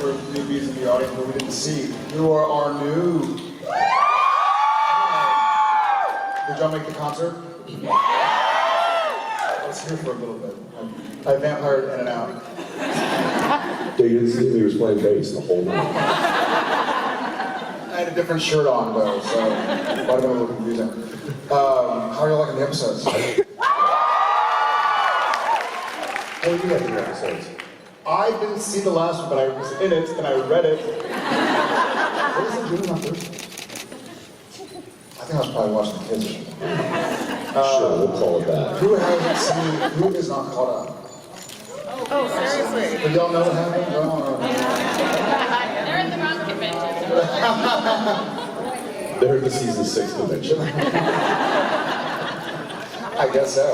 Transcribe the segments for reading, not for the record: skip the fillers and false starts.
for newbies in the audience that we didn't see. You are our new... Did y'all make the concert? Let's hear for a little bit. I vampired in and out. Dude, you didn't see me, he was playing bass the whole night. I had a different shirt on though, so it might have been a little confusing. How are you liking the episodes? Oh, you like the episodes? I didn't see the last one, but I was in it and I read it. What was I doing on Thursday? I think I was probably watching the kids. Sure, we'll call it that. Who hasn't seen? Who is not caught up? Oh, seriously? Did y'all know what happened? No. They're at the wrong convention. They're at the season 6 convention. I guess so.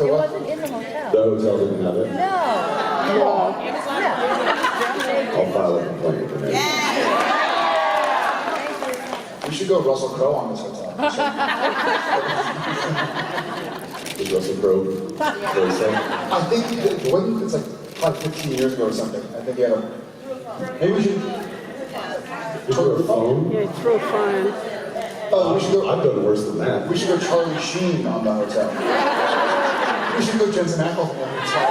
It wasn't in the hotel. The hotel didn't have it? No. I'll file a complaint with them. We should go Russell Crowe on this hotel. Is Russell Crowe very sad? I think it's like probably 15 years ago or something. I think he had a. Maybe we should. Is there a phone? Yeah, throw fun. Oh, we should go. I've done worse than that. We should go Charlie Sheen on the hotel. We should go Jensen Ackles on the hotel.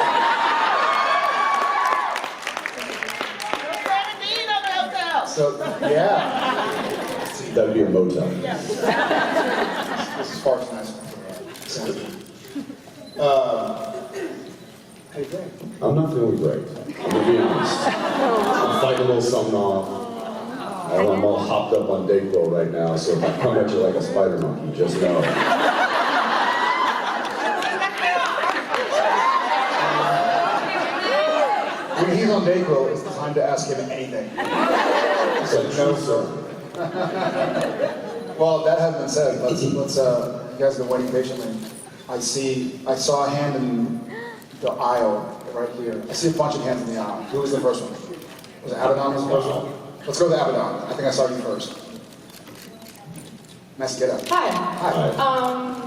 So yeah. That'd be a motel. This is far too nice. How you doing? I'm not feeling great. I'm gonna be honest. I'm fighting a little something off. I'm all hopped up on Dayquil right now, so if I come at you like a spider monkey, just know. When he's on Dayquil, it's the time to ask him anything. So no, sir. Well, that having been said, let's you guys have been waiting patiently. I saw a hand in the aisle right here. I see a bunch of hands in the aisle. Who was the first one? Was it Abaddon was the first one? Let's go with Abaddon. I think I saw you first. Nice to get up. Hi. Hi.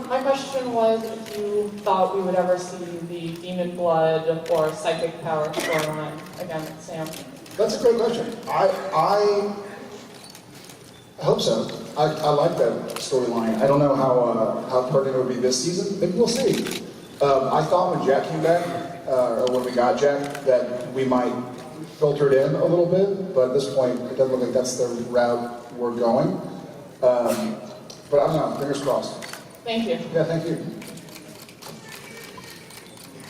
My question was if you thought we would ever see the demon blood or psychic power storyline again with Sam. That's a great question. I hope so. I like that storyline. I don't know how pertinent it would be this season. Maybe we'll see. I thought when Jack came back, or when we got Jack, that we might filter it in a little bit, but at this point, it doesn't look like that's the route we're going. But I don't know, fingers crossed. Thank you. Yeah, thank you.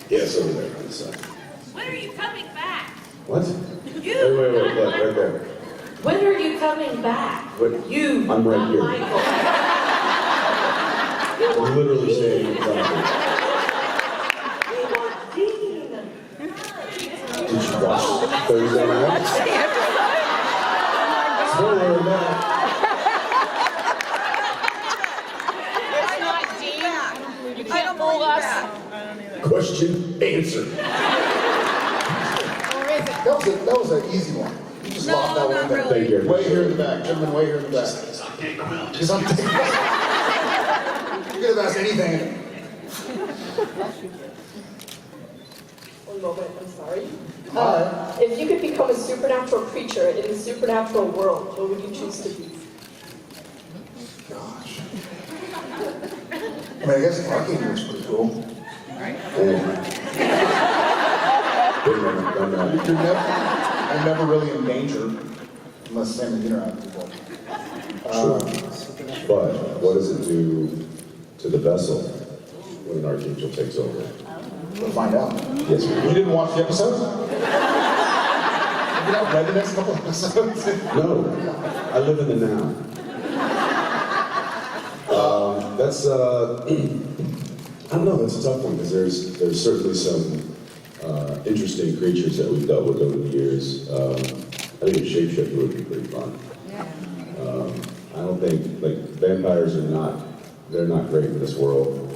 Yes, over there on the side. When are you coming back? What? You, Wait, not right Michael. there. When are you coming back? What? You, I'm right not here. Michael. I'm literally saying exactly. Did you watch Thursday night? Spoiler alert. I don't believe us. Question answered. That was an easy one. You just locked that one in there. Thank you. Way here in the back. Gentlemen, way here in the back. He's on Dayquil. You could have asked anything. One moment, I'm sorry. Hi. If you could become a supernatural creature in the supernatural world, what would you choose to be? Gosh. I mean, I guess Archangel was pretty cool. You're never really in danger unless Sam and interact with people. True. But what does it do to the vessel when an archangel takes over? We'll find out. Yes, we You do. didn't watch the episode? Have you not read the next couple episodes? No, I live in the now. That's I don't know. That's a tough one because there's certainly some interesting creatures that we've dealt with over the years. I think a shapeshifter would be pretty fun. I don't think vampires are not great in this world.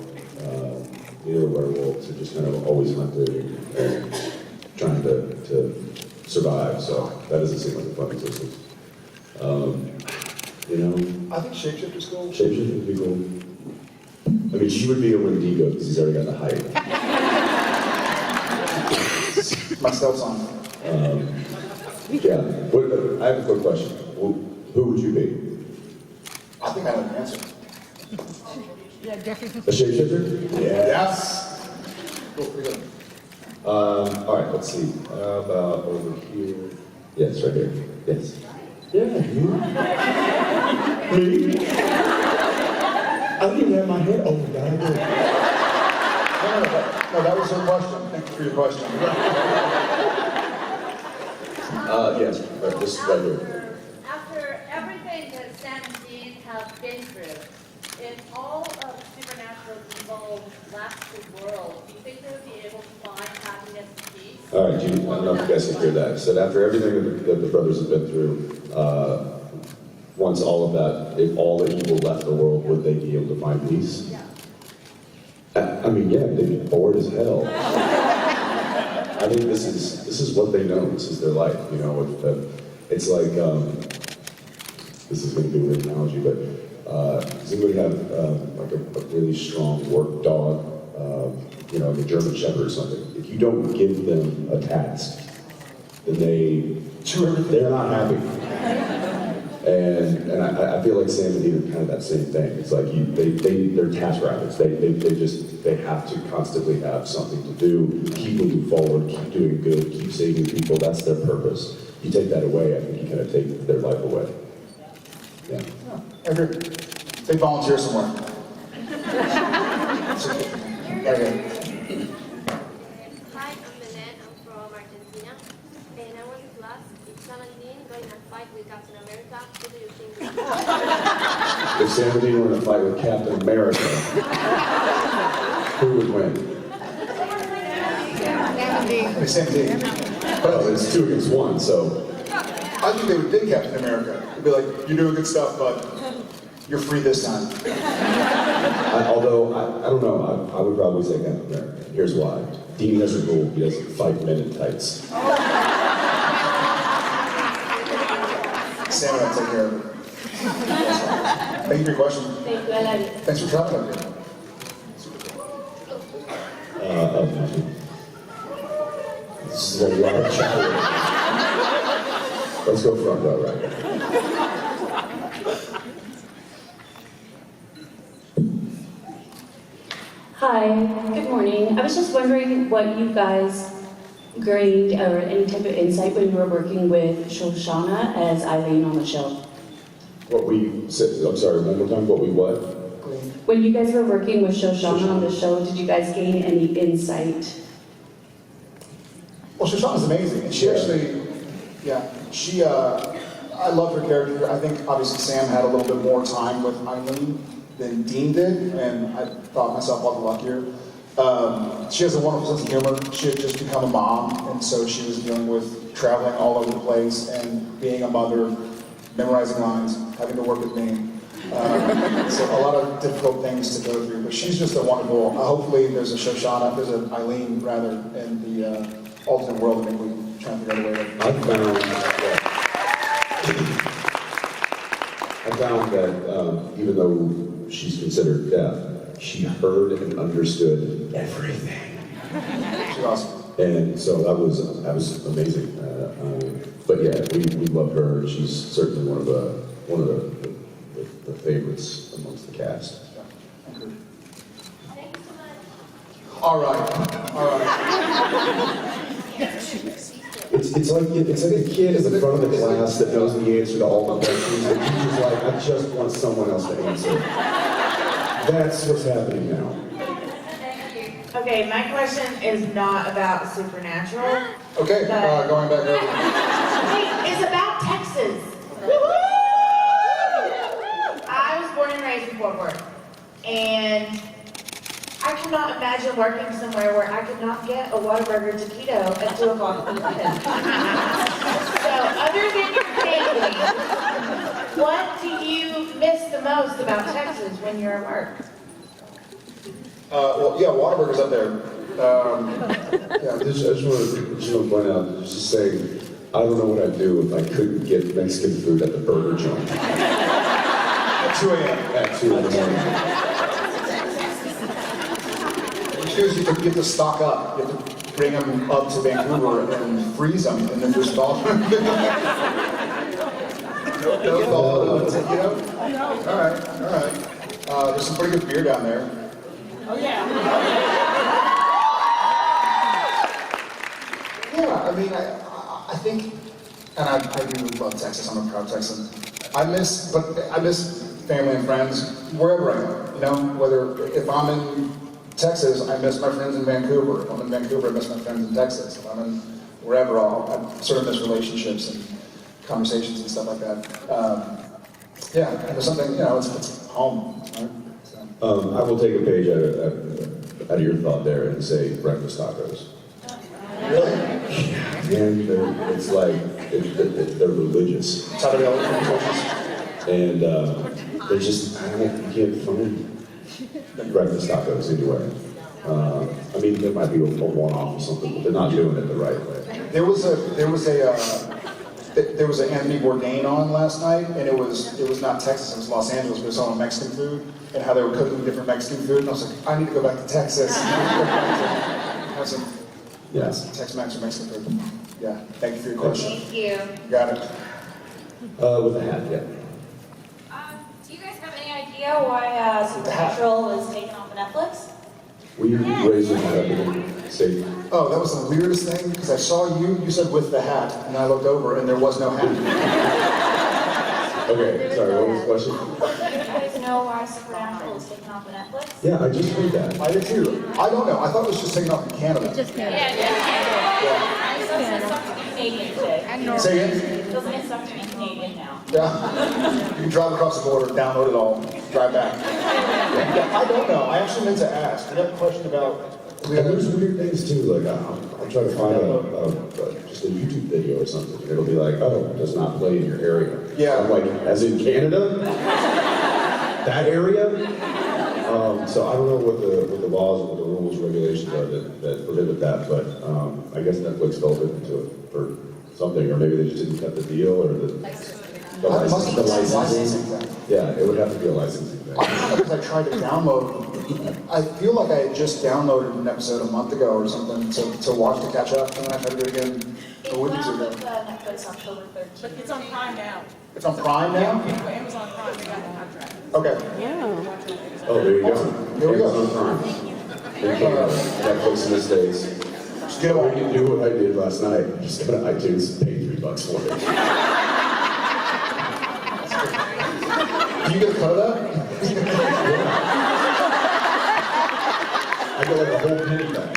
Neither werewolves are just kind of always hunting and trying to survive. So that doesn't seem like a fun existence. You know, I think shapeshifter's cool. shapeshifter would be cool. I mean, she would be a Wendigo because he's already got the height. Keep my stealth on. Yeah. I have a quick question. Who would you be? I think I know the answer. A shapeshifter? Yeah. Yes. Cool, pretty good. All right, let's see. How about over here? Yes, right here. Yes. Yeah, you. Me? I didn't even have my head. Oh, God, I did. No, that was her question. Thank you for your question. Yes, this is right here. After everything that Sam and Dean have been through, if all of Supernatural people left the world, do you think they would be able to find happiness and peace? All right, Judy, I don't know if you guys can hear that. I said after everything that the brothers have been through, once all of that, if all the evil left the world, would they be able to find peace? Yeah. I mean, yeah, they'd be bored as hell. I think this is what they know. This is their life. You know, it's like this is going to be a weird analogy, but does anybody have like a really strong work dog? You know, like a German Shepherd or something. If you don't give them a task, then they're not happy. And I feel like Sam and Dean are kind of that same thing. It's like they're task rabbits. They have to constantly have something to do, keep moving forward, keep doing good, keep saving people. That's their purpose. You take that away, I think you kind of take their life away. Yeah. I agree. They volunteer somewhere. Okay. Hi, I'm Belen. I'm from Argentina. And I want to class, if Sam and Dean got in a fight with Captain America, who do you think would win? If Sam and Dean were in a fight with Captain America, who would win? Same thing. Well, it's 2 against 1, so. I think they would pick Captain America. They'd be like, you're doing good stuff, but you're free this time. Although, I don't know, I would probably say Captain America. Here's why. Dean has a rule, he doesn't fight men in tights. Sam will take care of it. Thank you for your question. Thank you, I love you. Thanks for traveling up here. Nothing. This is a lot of challenge. Let's go front row, right? Hi, good morning. I was just wondering what you guys gained or any type of insight when you were working with Shoshana as Eileen on the show. What we said, I'm sorry, one more time, what we what? When you guys were working with Shoshana on the show, did you guys gain any insight? Well, Shoshana's amazing. And she actually, I love her character. I think obviously Sam had a little bit more time with Eileen than Dean did, and I thought myself a lot luckier. She has a wonderful sense of humor. She had just become a mom, and so she was dealing with traveling all over the place and being a mother, memorizing lines, having to work with me. So a lot of difficult things to go through, but she's just a wonderful, hopefully there's a Shoshana, there's an Eileen rather, in the alternate world, and maybe we can try and figure out a way I found that even though she's considered deaf, she heard and understood everything. She's awesome. And so that was amazing. But yeah, we love her. She's certainly one of the favorites amongst the cast. Thank you so much. All right. It's like a kid is in front of the class that knows the answer to all the questions, and the teacher's like, I just want someone else to answer. That's what's happening now. Okay, my question is not about Supernatural. Okay, going back over. Hey, it's about Texas. I was born and raised in Fort Worth, and I cannot imagine working somewhere where I could not get a Whataburger taquito at 2 o'clock in the morning. So, other than your family, what do you miss the most about Texas when you're at work? Well, yeah, Whataburger's up there. I just want to point out, just say, I don't know what I'd do if I couldn't get Mexican food at the burger joint. At 2 a.m. At 2 in the morning. You have to stock up. You have to bring them up to Vancouver and freeze them and then just thaw them. No thaw, you know? All right. There's some pretty good beer down there. Oh, yeah. Yeah, I mean, I think, and I do love Texas. I'm a proud Texan. I miss family and friends wherever I am. You know, whether if I'm in Texas, I miss my friends in Vancouver. If I'm in Vancouver, I miss my friends in Texas. If I'm in wherever, I sort of miss relationships and conversations and stuff like that. Yeah, and there's something, you know, it's home. Right? So. I will take a page out of your thought there and say breakfast tacos. Really? And it's like, they're religious. Saturday churches. And they're just, you can't find breakfast tacos anywhere. I mean, there might be a one-off or something, but they're not doing it the right way. There was an Anthony Bourdain on last night, and it was not Texas, it was Los Angeles, but it was on Mexican food, and how they were cooking different Mexican food, and I was like, I need to go back to Texas. Have some Tex-Mex or Mexican food. Yeah, thank you for your question. Thank you. You got it. With a hat, yeah. Do you guys have any idea why Supernatural was taken off of Netflix? Will you raise your hand up and say, Oh, that was the weirdest thing, because I saw you said with the hat, and I looked over, and there was no hat. okay, sorry, what was the question? Do you guys know why Supernatural was taken off of Netflix? Yeah, I just heard that. I did too. I don't know, I thought it was just taken off in Canada. Yeah, it sucks to be Canadian today. Say again? Doesn't it suck to be Canadian now? Yeah. You can drive across the border, download it all, drive back. Yeah, I don't know. I actually meant to ask. I got a question about. And there's weird things too, like I'll try to find just a YouTube video or something. It'll be like, oh, it does not play in your area. Yeah. I'm like, as in Canada? That area? So I don't know what the laws or what the rules, regulations are that prohibit that, but I guess Netflix fell into it for something, or maybe they just didn't cut the deal, or the licensing. Yeah, it would have to be a licensing thing. Because I tried to download. I feel like I had just downloaded an episode a month ago or something to watch to catch up, and then I tried to do it again It a week went or on two with ago. Netflix October 13th. But it's on Prime now. It's on Prime now? Amazon Prime, they got the contract. Okay. Oh, there you go. There we go. Amazon Prime. Netflix in the States. Just get Or away. you can do what I did last night. Just go to iTunes and pay $3 for it. Do you get a cut of that? I got like a whole penny back.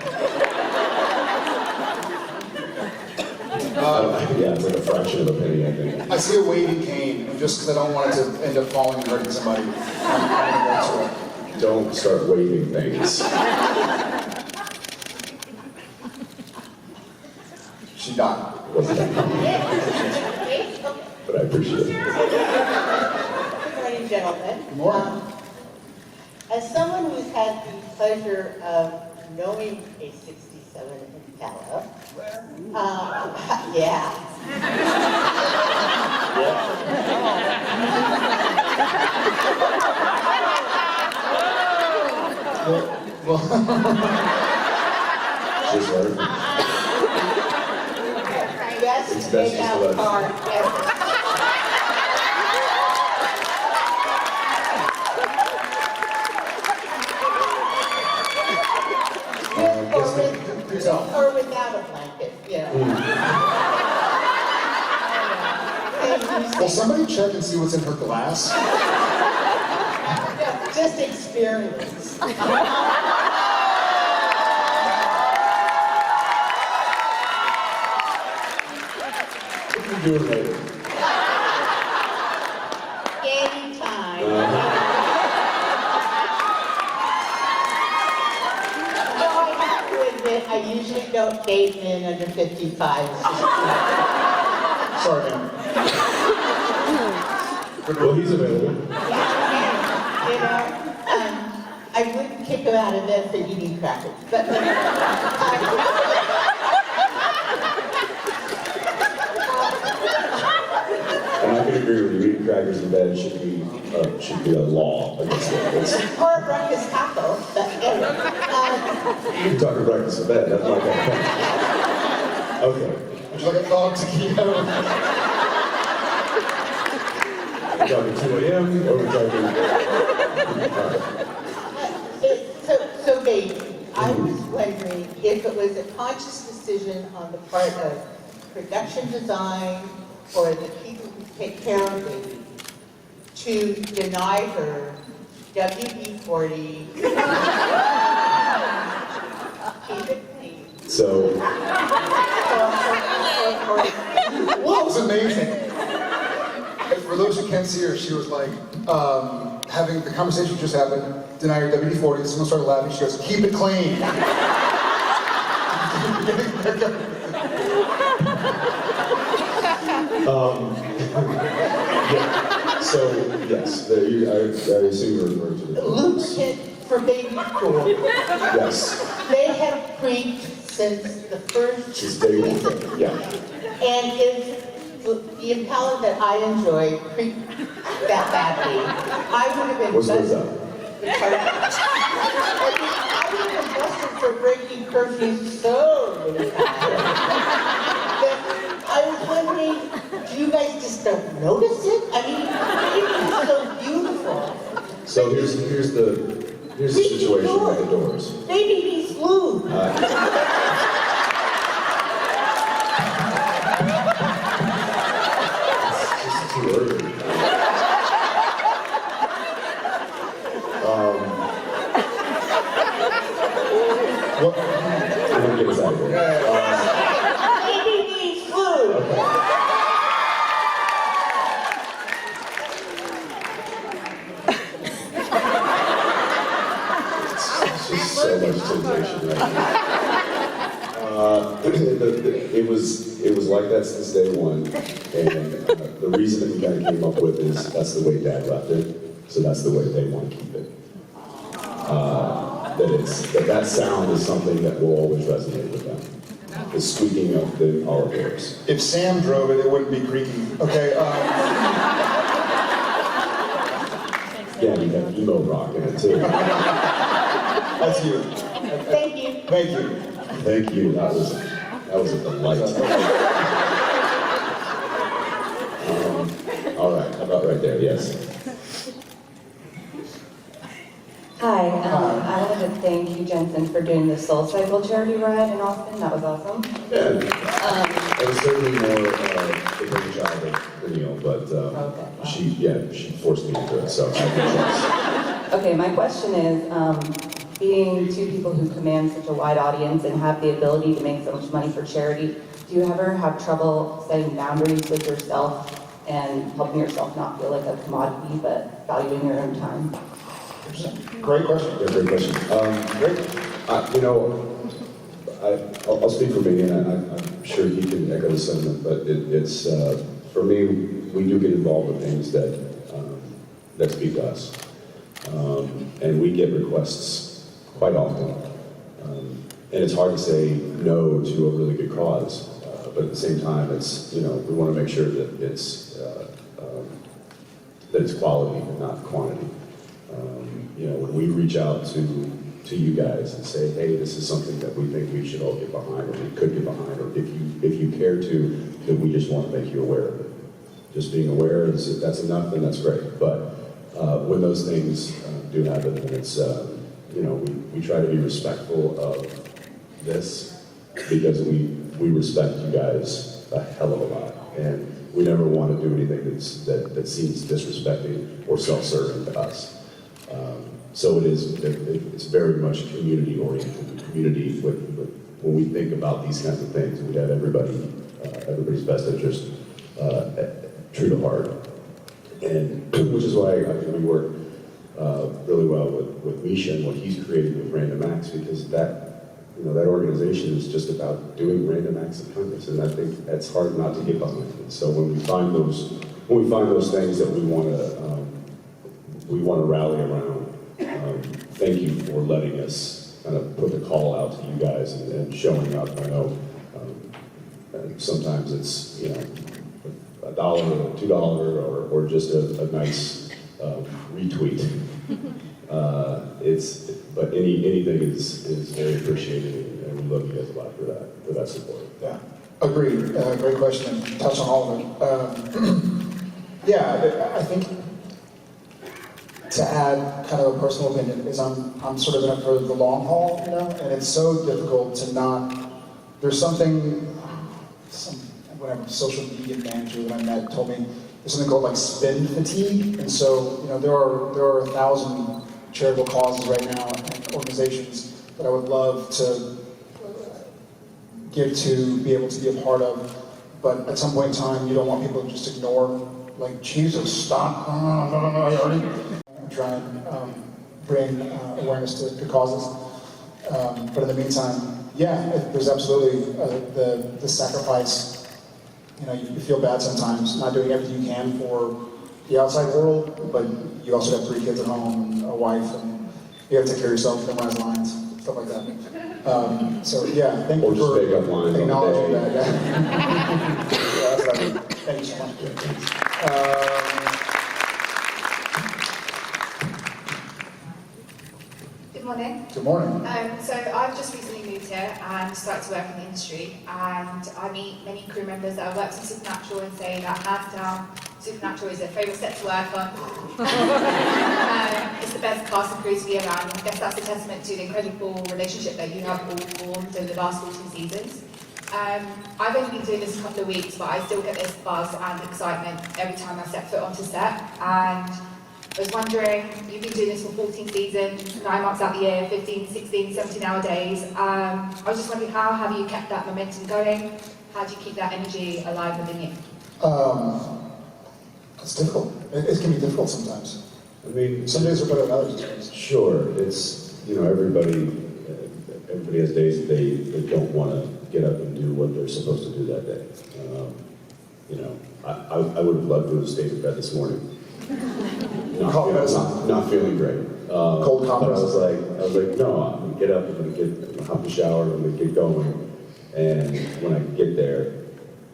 Yeah, it's like a fraction of a penny, I think. I see a waving cane, and just because I don't want it to end up falling and hurting somebody, I'm going to go to it. Don't start waving things. She died. Wasn't that coming? But I appreciate it. Good morning, gentlemen. Good morning. As someone who's had the pleasure of knowing a 67 Impala, yeah. Just her. Best It's best takeout just car ever. Or without a blanket, you know. Will somebody check and see what's in her glass? Just experience. What are you doing later? Game time. Though I have to admit, I usually don't date men under 55. Sorry, man. Well, he's available. You know, I wouldn't kick him out of bed for eating crackers, but And I I can agree with you. Eating crackers in bed should be a law against it. Or a breakfast taco, but anyway. You can talk about breakfast in bed. That's not that point. Okay. Would you like a dog taquito? We're talking 2 a.m. or we're talking... So baby, I was wondering if it was a conscious decision on the part of production design or the people who take care of baby to deny her WD-40 keep it clean. So, Well, it was amazing. And for those who can't see her, she was like, having the conversation just happened, deny her WD-40, someone started laughing, she goes, keep it clean. yeah. So yes, I assume you're referring to the Lubricant for baby door. Yes. They have creaked since the first Since day one. Yeah. And if the Impala that I enjoy creaked that badly, I would have been What's busted. that? I would have been busted for breaking curfew so many times. But I was wondering, do you guys just don't notice it? I mean, it's so beautiful. So here's the situation with the doors. Baby needs lube. It's too early. What? I'm gonna get us out of here. Baby needs lube. It's just so much temptation right now. It was like that since day one, and the reason that we kind of came up with is that's the way Dad left it, so that's the way they want to keep it. That sound is something that will always resonate with them. The squeaking of the olive doors. If Sam drove it, it wouldn't be creaky. Okay, Yeah, you have emo rock in it too. that's you. Thank you. Thank you. Thank you. That was a delight. All right. How about right there? Yes. Hi, I wanted to thank you, Jensen, for doing the Soul Cycle charity ride in Austin. That was awesome. Yeah. It was certainly more a great job than Neil, but she forced me into it, so I had no choice. Okay, my question is, being two people who command such a wide audience and have the ability to make so much money for charity, do you ever have trouble setting boundaries with yourself and helping yourself not feel like a commodity, but valuing your own time? Great question. Yeah, great question. Great. I'll speak for me, and I'm sure he can echo the sentiment, but it's for me, we do get involved with things that speak to us. And we get requests quite often. And it's hard to say no to a really good cause, but at the same time, it's, we want to make sure that it's quality and not quantity. When we reach out to you guys and say, hey, this is something that we think we should all get behind, or we could get behind, or if you care to, then we just want to make you aware of it. Just being aware, if that's enough, then that's great. But when those things do happen, then it's, we try to be respectful of this, because we respect you guys a hell of a lot. And we never want to do anything that seems disrespecting or self-serving to us. So it's very much community-oriented. Community, when we think about these kinds of things, we have everybody's best interest true to heart. And which is why we work really well with Misha and what he's created with Random Acts, because that organization is just about doing random acts of kindness, and I think that's hard not to get behind it. So when we find those things that we want to rally around, thank you for letting us kind of put the call out to you guys and showing up. I know sometimes it's $1 or $2 or just a nice retweet. But anything is very appreciated, and we love you guys a lot for that support. Yeah, agreed. Great question, and touch on all of it. Yeah, I think to add kind of a personal opinion is I'm sort of in it for the long haul, you know, and it's so difficult to not. There's some whatever social media manager that I met told me there's something called like spin fatigue, and so you know there are 1,000 charitable causes right now and organizations that I would love to give to, be able to be a part of, but at some point in time you don't want people to just ignore, like, Jesus, stop, I already try and bring awareness to causes, but in the meantime, yeah, there's absolutely the sacrifice. You know, you feel bad sometimes not doing everything you can for the outside world, but you also have 3 kids at home and a wife, and you have to take care of yourself, memorize lines, stuff like that. So yeah, thank you for make up lines acknowledging on the day. that. Yeah, that's what I mean. Thank you so much. Good morning. Good morning. So I've just recently moved here and started to work in the industry, and I meet many crew members that have worked in Supernatural and say that hands down, Supernatural is their favourite set to work on. It's the best cast and crew to be around, and I guess that's a testament to the incredible relationship that you have all formed over the last 14 seasons. I've only been doing this a couple of weeks, but I still get this buzz and excitement every time I step foot onto set, and I was wondering, you've been doing this for 14 seasons, 9 months out the year, 15, 16, 17-hour days. I was just wondering, how have you kept that momentum going? How do you keep that energy alive within you? It's difficult. It can be difficult sometimes. I mean, some days are better than others. Sure, it's, you know, everybody has days that they don't want to get up and do what they're supposed to do that day. You know, I would have loved to have stayed in bed this morning. Not feeling great. Cold but I was like, no, I'm gonna get up, I'm gonna hop in the shower, I'm gonna get going, and when I get there,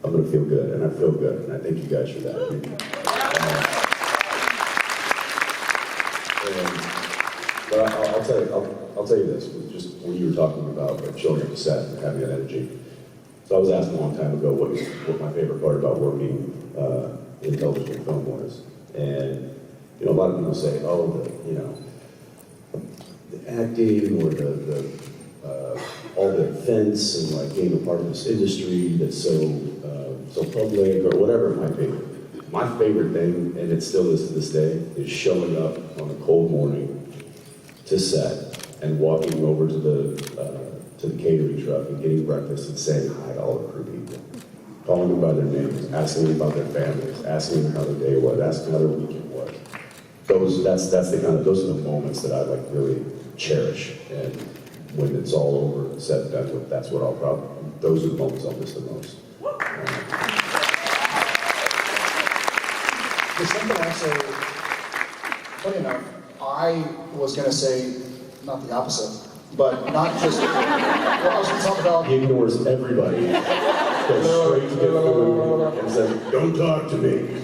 I'm gonna feel good, and I feel good, and I thank you guys for that. But I'll tell you this, just when you were talking about like showing up to set and having that energy. So I was asked a long time ago what my favorite part about working in television and film was. And you know, a lot of people say, oh, the acting or all the offense and like being a part of this industry that's so public or whatever it might be. My favorite thing, and it still is to this day, is showing up on a cold morning to set and walking over to the catering truck and getting breakfast and saying hi to all the crew people. Calling them by their names, asking them about their families, asking them how their day was, asking how their weekend was. Those are the moments that I like really cherish. And when it's all over and said and done with, that's what those are the moments I'll miss the most. There's something also, funny enough, I was going to say not the opposite, but not just, well, I was going to talk about... He ignores everybody, goes straight to the food, and says, don't talk to me.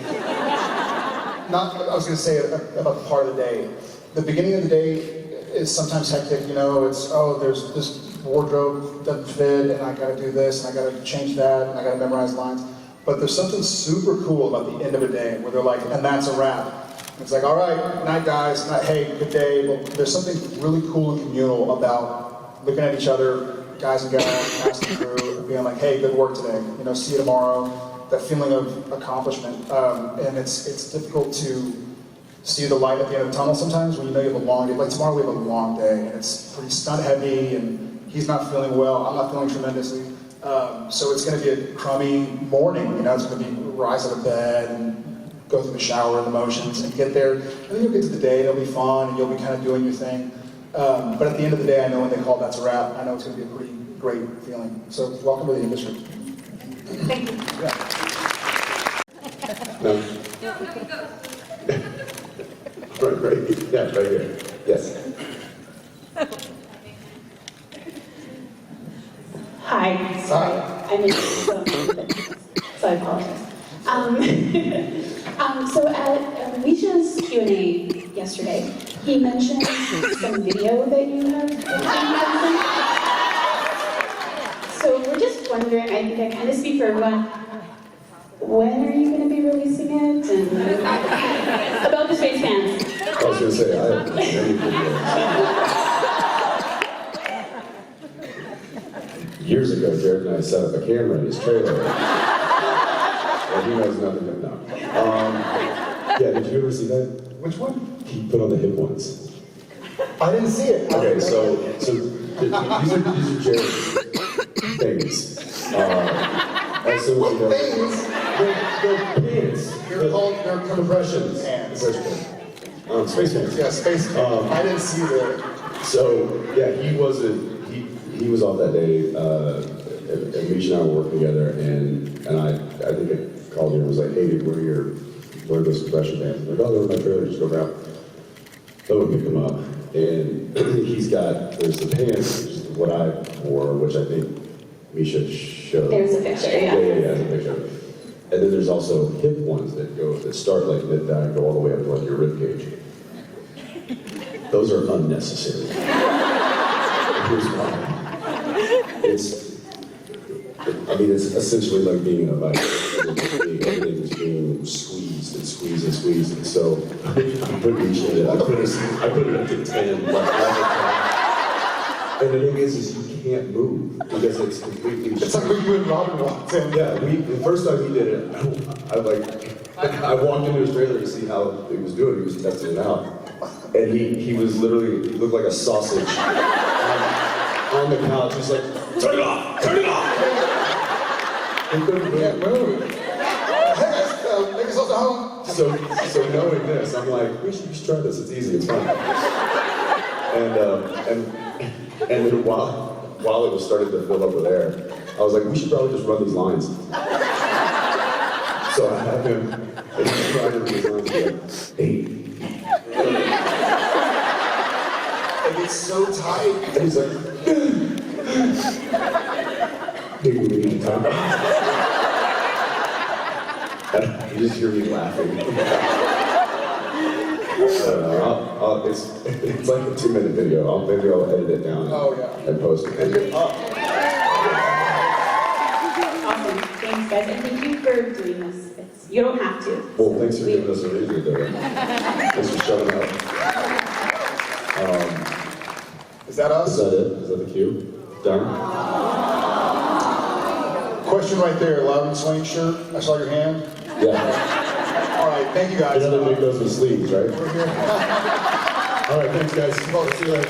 I was going to say about the part of the day. The beginning of the day is sometimes hectic, you know, it's, oh, there's this wardrobe doesn't fit, and I got to do this, and I got to change that, and I got to memorize lines. But there's something super cool about the end of a day where they're like, and that's a wrap. It's like, all right, night guys, hey, good day. Well, there's something really cool and communal about looking at each other, guys and gals, cast and crew, and being like, hey, good work today. You know, see you tomorrow. That feeling of accomplishment. And it's difficult to see the light at the end of the tunnel sometimes when you know you have a long day. Like tomorrow we have a long day, and it's pretty stunt heavy, and he's not feeling well, I'm not feeling tremendously. So it's going to be a crummy morning, you know, it's going to be rise out of bed and go through the shower and the motions and get there. And then you'll get to the day, it'll be fun, and you'll be kind of doing your thing. But at the end of the day, I know when they call that's a wrap, I know it's going to be a pretty great feeling. So welcome to the industry. Thank you. Yeah. No. Right. Yeah, right here. Yes. Hi. Sorry. I'm in so I apologize. So at Misha's Q&A yesterday, he mentioned some video that you have. So we're just wondering, I think I kind of speak for everyone, when are you going to be releasing it? And about the space fans. I was going to say, I have many videos. Years ago, Jared and I set up a camera in his trailer. And he knows nothing of now. Yeah, did you ever see that? Which one? He put on the hip ones. I didn't see it. Okay, so these are Jared's things. And so, What you know, things? they're pants. They're compressions. Space fans. Yeah, space fans. I didn't see the. So yeah, he was off that day, and Misha and I were working together, and I think I called you and was like, hey, dude, where are those compression bands? I'm like, oh, they're in my trailer, just go grab them. So we picked them up, and there's the pants, which is what I wore, which I think Misha showed. There's a picture, yeah. Yeah, there's a picture. And then there's also hip ones that start like mid-thigh and go all the way up to like your rib cage. Those are unnecessary. Here's why. It's essentially like being in a vice. Everything is being squeezed and squeezed and squeezed. And so I put each in it. I put it up to 10. And the thing is you can't move because it's completely. It's like when you and Robin walked in. Yeah, the first time he did it, I walked into his trailer to see how he was doing. He was testing it out, and he was literally, he looked like a sausage on the couch. He's like, turn it off, turn it off. He couldn't move. Make yourself at home. So knowing this, I'm like, we should try this. It's easy. It's fun. And then while it was starting to fill up with air, I was like, we should probably just run these lines. So I have him, and he's trying to run these lines like 8. And it's so tight. And he's like, dude, we need to talk. And you just hear me laughing. It's like a 2-minute video. Maybe I'll edit it down and post it. Awesome. Thanks, guys. And thank you for doing this. You don't have to. Well, thanks for giving us a reason to do it. Thanks for showing up. Is that us? Is that it? Is that the cue? Done? Question right there. Loud and Sling shirt. I saw your hand. Yeah. All right. Thank you guys. You know they make those with sleeves, right? We're here. All right, thanks guys. See you later.